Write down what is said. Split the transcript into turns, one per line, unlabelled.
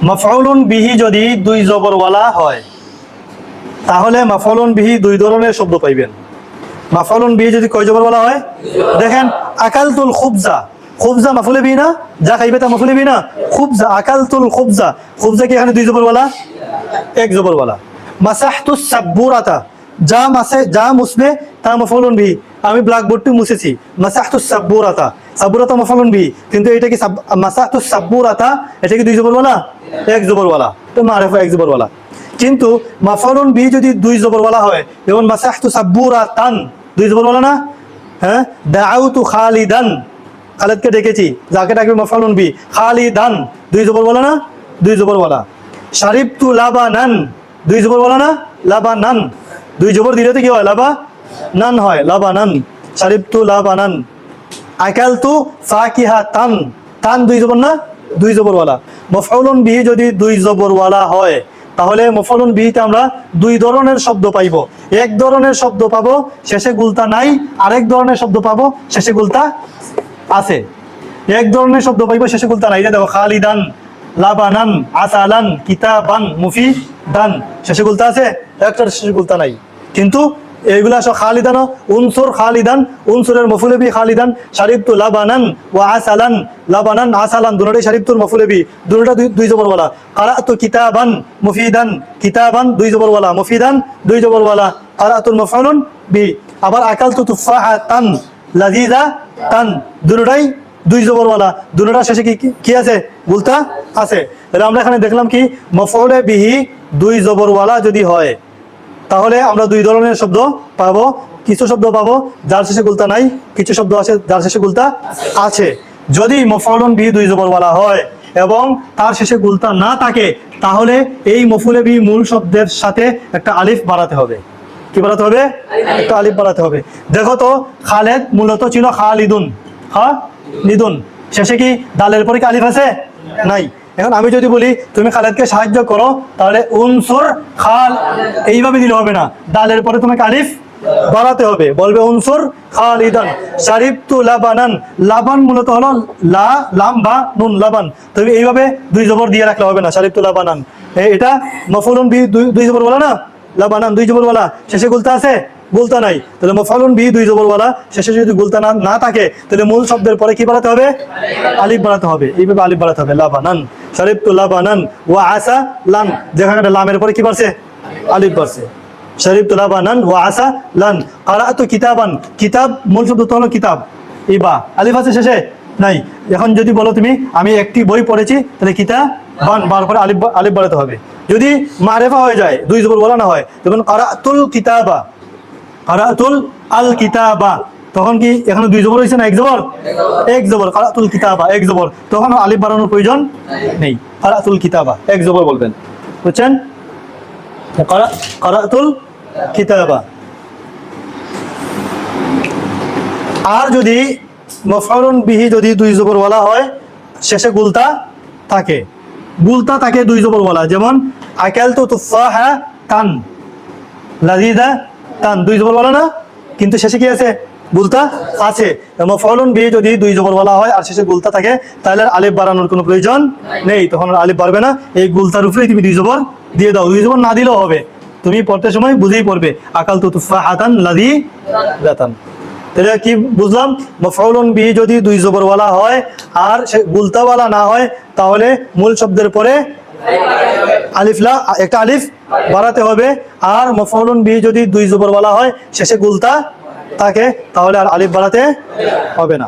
মাফউলুন বিহি যদি দুই জবরওয়ালা হয় তাহলে মাফউলুন বিহি দুই ধরনের শব্দ পাইবেন। মাফউলুন বিহি যদি কয় জবরওয়ালা হয়, দেখেন আকালতুল খুবজা, খুবজা মাফউলে বিহি না, যা খাইবে তা মাফউলে বিহি না, খুবজা আকালতুল খুবজা, খুবজা কি এখানে দুই জবরওয়ালা, এক জবরওয়ালা। মাসাহতুস সাব্বুরাতা, যা মাসে যা মুছবে তা মাফউলুন বিহি, আমি ব্ল্যাকবোর্ডটি মুছেছি, মাসাহতুস সাব্বুরাতা, সাব্বুরাতা মাফউলুন বিহি, কিন্তু এটা কি মাসাহতুস সাব্বুরাতা, এটা কি দুই জবরওয়ালা, এক জবরওয়ালা, তো মারিফা এক জবরওয়ালা। কিন্তু মাফউলুন বিহি যদি দুই জবরওয়ালা হয়, যেমন মাসাহতু সাব্বুরাতান, দুই জবরওয়ালা না, হ্যাঁ, দাআউতু খালিদান, খালিদকে ডেকেছি, যাকে ডাকবে মাফউলুন বিহি, খালিদান দুই জবরওয়ালা না, দুই জবরওয়ালা। শারিবতু লাবানান, দুই জবরওয়ালা না, লাবানান, দুই জবর দিলে তো কি হয়, লাবানান হয়, লাবানান, শারিবতু লাবানান। আকালতু ফাকিহাতান, তান দুই জবর না, দুই জবরওয়ালা। মাফউলুন বিহি যদি দুই জবরওয়ালা হয় তাহলে মাফউলুন বিহিতে আমরা দুই ধরনের শব্দ পাইব। এক ধরনের শব্দ পাবো শেষে গুলতা নাই, আরেক ধরনের শব্দ পাবো শেষে গুলতা আছে। এক ধরনের শব্দ পাইব শেষে গুলতা নাই, দেখো খালিদান, লাবানান, আসালান, কিতাবান, মুফিদান, শেষে গুলতা আছে, একটা শেষে গুলতা নাই। কিন্তু এইগুলা সব খালিদান, উনসুর খালিদান, উনসুরের মফুলে বি খালিদান, শারিবতু লাবানান ওয়া আসালান, লাবানান আসালান দুটোই শারিবতুর মফুলে বি, দুটোটা দুই জবরওয়ালা। কারাতু কিতাবান মুফিদান, কিতাবান দুই জবরওয়ালা, মুফিদান দুই জবরওয়ালা, কারাতুল মাফউলুন বি। আবার আকালতু তুফাহাতান লাযিযাতান, দুটোই দুই জবরওয়ালা, দুটোটা শেষে কি আছে, গুলতা আছে। তাহলে আমরা এখানে দেখলাম কি, মাফউলে বিহি দুই জবরওয়ালা যদি হয় তাহলে আমরা দুই ধরনের শব্দ পাবো। কিছু শব্দ পাবো যার শেষে গুলতা নাই, কিছু শব্দ আছে যার শেষে গুলতা আছে। যদি মাফউলুন বিহি দুই জবরওয়ালা হয় এবং তার শেষে গুলতা না থাকে তাহলে এই মফউলে বিহি মূল শব্দের সাথে একটা আলিফ বাড়াতে হবে। কি বাড়াতে হবে, একটা আলিফ বাড়াতে হবে। দেখো তো খালেদ মূলত ছিল খালিদুন, খালিদুন, শেষে কি দালের পরে কি আলিফ আছে, নাই। এখন আমি যদি বলি তুমি খালেদকে সাহায্য করো তাহলে উনসুর খাল, এইভাবে দিলে হবে না, দালের পরে তোমাকে আলিফ বাড়াতে হবে, বলবে উনসুর খালিদান। শারিবতু লাবানান, লাবান মূলত হলো লা লাম বা নুন, লাবান, তুমি এইভাবে দুই জবর দিয়ে রাখলে হবে না, শারিবতু লাবানান। এটা মাফউলুন বিহি দুই জবর বলা না, লাবানান দুই জবর বলা, শেষে গুলতা আছে, গুলতা নাই, তাহলে মাফউলুন বিহি দুই জবরওয়ালা, শেষে যদি গুলতা না থাকে তাহলে মূল শব্দের পরে কি বাড়াতে হবে, আলিফ বাড়াতে হবে, এইভাবে আলিফ বাড়াতে হবে। লাবানান, শারিবতু লাবানান ওয়া আসালান, যেখানে লামের পরে কি বাড়ছে, আলিফ বাড়ছে, শারিবতু লাবানান ওয়া আসালান। কারাতু কিতাবান, কিতাব মূল শব্দ তো হলো কিতাব, ইবা আলিফ আছে শেষে, নাই। এখন যদি বলো তুমি আমি একটি বই পড়েছি তাহলে কিতাবান, বার পরে আলিফ বাড়াতে হবে। যদি মারিফা হয়ে যায়, দুই জবর বলা না হয়, তখন কারাতুল কিতাবা, কারাতুল আল কিতাবা, তখন কি এখানে দুই জবর হয়েছে না, এক জবর, এক জবর, কারাতুল কিতাবা এক জবর, তখন আলিফ বাড়ানোর প্রয়োজন নেই, কারাতুল কিতাবা এক জবর বলবেন, বুঝছেন, কারাতুল কিতাবা। আর যদি মাফউলুন বিহি যদি দুই জবর বলা হয় শেষে গুলতা থাকে, গুলতা থাকে দুই জবর বলা, যেমন আকালতু তুফাহাতান লাযিযাতান, দুই জবর বলা না, কিন্তু শেষে কি আছে, গুলতা আছে। মাফউলুন বিহি যদি দুই জবর বলা হয় আর শেষে গুলতা থাকে তাহলে আলিফ বাড়ানোর কোনো প্রয়োজন নেই, তখন আলিফ বাড়বে না, এই গুলতার উপরে তুমি দুই জবর দিয়ে দাও, দুই জবর না দিলেও হবে, তুমি পড়তে সময় বুঝেই পড়বে, আকালতু তুফাহাতান লাযিযাতান। তাহলে কি বুঝলাম, মাফউলুন বিহি যদি দুই জবরওয়ালা হয় আর সে গুলতাওয়ালা না হয় তাহলে মূল শব্দের পরে আলিফ লা, একটা আলিফ বাড়াতে হবে। আর মাফউলুন বিহি যদি দুই জবরওয়ালা হয় শেষে গুলতা থাকে তাহলে আর আলিফ বাড়াতে হবে না।